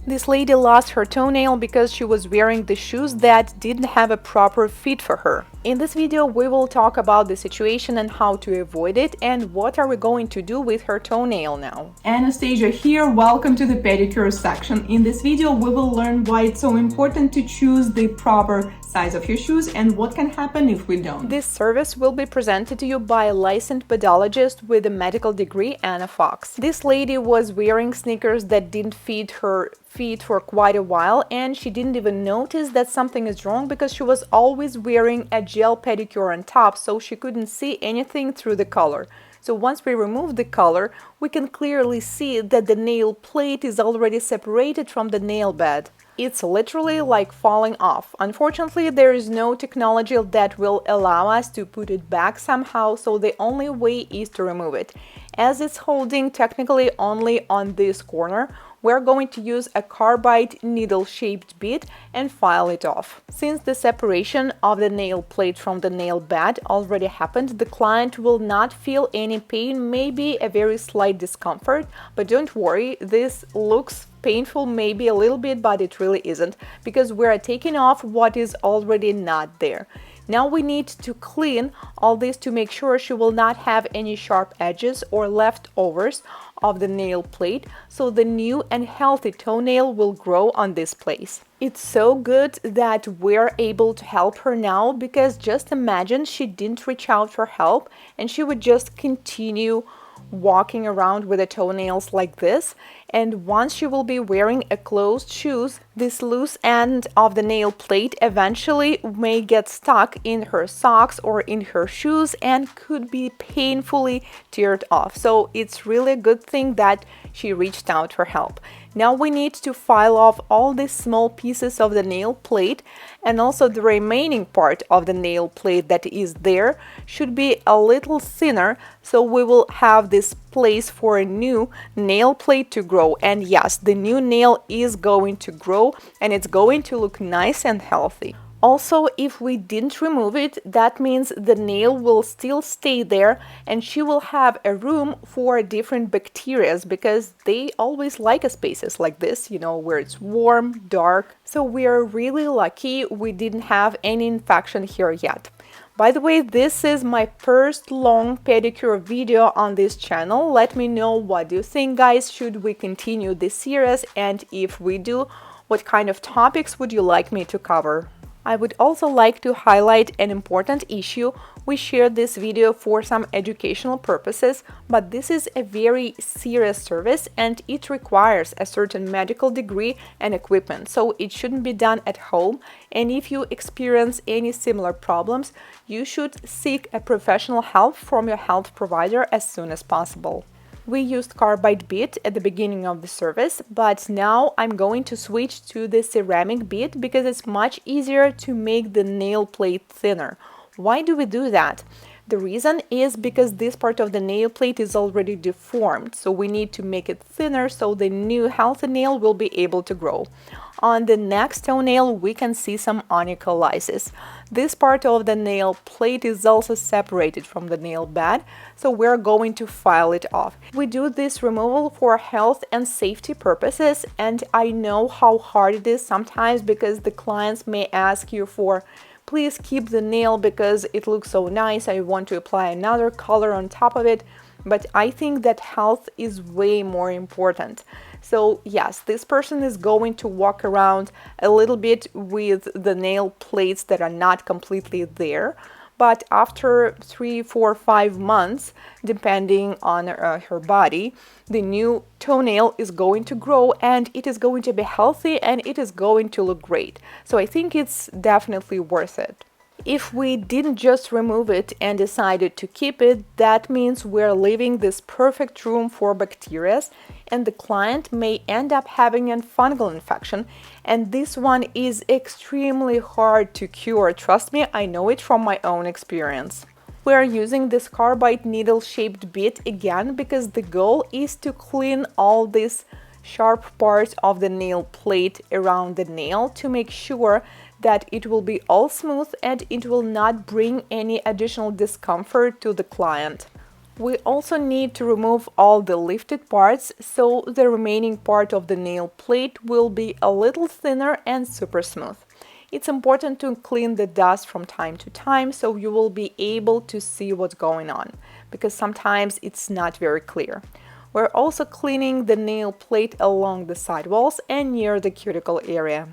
This lady lost her toenail because she was wearing the shoes that didn't have a proper fit for her. In this video, we will talk about the situation and how to avoid it and what are we going to do with her toenail now. Anastasia here, welcome to the pedicure section. In this video, we will learn why it's so important to choose the proper size of your shoes and what can happen if we don't. This service will be presented to you by a licensed podologist with a medical degree, Anna Fox. This lady was wearing sneakers that didn't fit her feet for quite a while, and she didn't even notice that something is wrong because she was always wearing a gel pedicure on top, so she couldn't see anything through the color. So once we remove the color, we can clearly see that the nail plate is already separated from the nail bed. It's literally like falling off. Unfortunately, there is no technology that will allow us to put it back somehow, so the only way is to remove it. As it's holding technically only on this corner, we're going to use a carbide needle-shaped bit and file it off. Since the separation of the nail plate from the nail bed already happened, the client will not feel any pain, maybe a very slight discomfort, but don't worry, this looks painful maybe a little bit, but it really isn't, because we're taking off what is already not there. Now we need to clean all this to make sure she will not have any sharp edges or leftovers of the nail plate, so the new and healthy toenail will grow on this place. It's so good that we're able to help her now, because just imagine she didn't reach out for help and she would just continue walking around with the toenails like this, and once she will be wearing a closed shoes, this loose end of the nail plate eventually may get stuck in her socks or in her shoes and could be painfully teared off. So it's really a good thing that she reached out for help. Now we need to file off all these small pieces of the nail plate, and also the remaining part of the nail plate that is there should be a little thinner, so we will have this place for a new nail plate to grow. And yes, the new nail is going to grow and it's going to look nice and healthy. Also, if we didn't remove it, that means the nail will still stay there and she will have a room for different bacteria, because they always like spaces like this, you know, where it's warm, dark. So we are really lucky we didn't have any infection here yet. By the way, this is my first long pedicure video on this channel. Let me know what do you think, guys. Should we continue this series? And if we do, what kind of topics would you like me to cover? I would also like to highlight an important issue. We shared this video for some educational purposes, but this is a very serious service and it requires a certain medical degree and equipment, so it shouldn't be done at home. And if you experience any similar problems, you should seek a professional help from your health provider as soon as possible. We used carbide bit at the beginning of the service, but now I'm going to switch to the ceramic bit because it's much easier to make the nail plate thinner. Why do we do that? The reason is because this part of the nail plate is already deformed, so we need to make it thinner so the new healthy nail will be able to grow. On the next toenail, we can see some onycholysis. This part of the nail plate is also separated from the nail bed, so we're going to file it off. We do this removal for health and safety purposes, and I know how hard it is sometimes because the clients may ask you for, please keep the nail because it looks so nice, I want to apply another color on top of it. But I think that health is way more important. So yes, this person is going to walk around a little bit with the nail plates that are not completely there. But after 3, 4, 5 months, depending on her body, the new toenail is going to grow and it is going to be healthy and it is going to look great. So I think it's definitely worth it. If we didn't just remove it and decided to keep it, that means we're leaving this perfect room for bacteria, and the client may end up having a fungal infection, and this one is extremely hard to cure. Trust me, I know it from my own experience. We are using this carbide needle-shaped bit again because the goal is to clean all these sharp parts of the nail plate around the nail to make sure that it will be all smooth and it will not bring any additional discomfort to the client. We also need to remove all the lifted parts, so the remaining part of the nail plate will be a little thinner and super smooth. It's important to clean the dust from time to time so you will be able to see what's going on, because sometimes it's not very clear. We're also cleaning the nail plate along the sidewalls and near the cuticle area.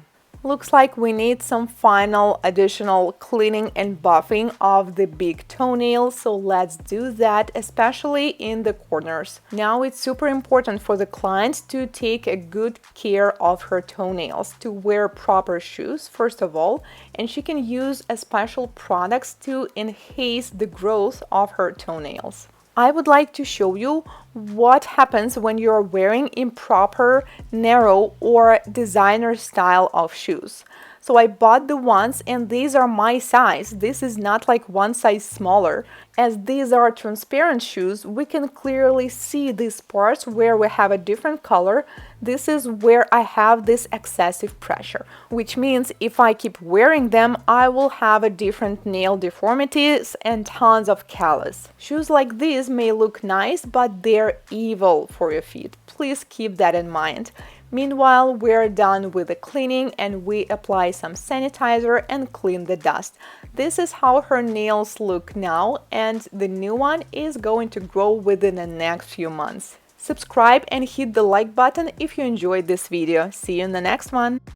Looks like we need some final additional cleaning and buffing of the big toenail, so let's do that, especially in the corners. Now it's super important for the client to take a good care of her toenails, to wear proper shoes first of all, and she can use a special products to enhance the growth of her toenails. I would like to show you what happens when you're wearing improper, narrow, or designer style of shoes. So I bought the ones and these are my size. This is not like one size smaller. As these are transparent shoes, we can clearly see these parts where we have a different color. This is where I have this excessive pressure, which means if I keep wearing them, I will have a different nail deformities and tons of callus. Shoes like these may look nice, but they're evil for your feet. Please keep that in mind. Meanwhile, we're done with the cleaning and we apply some sanitizer and clean the dust. This is how her nails look now, and the new one is going to grow within the next few months. Subscribe and hit the like button if you enjoyed this video. See you in the next one!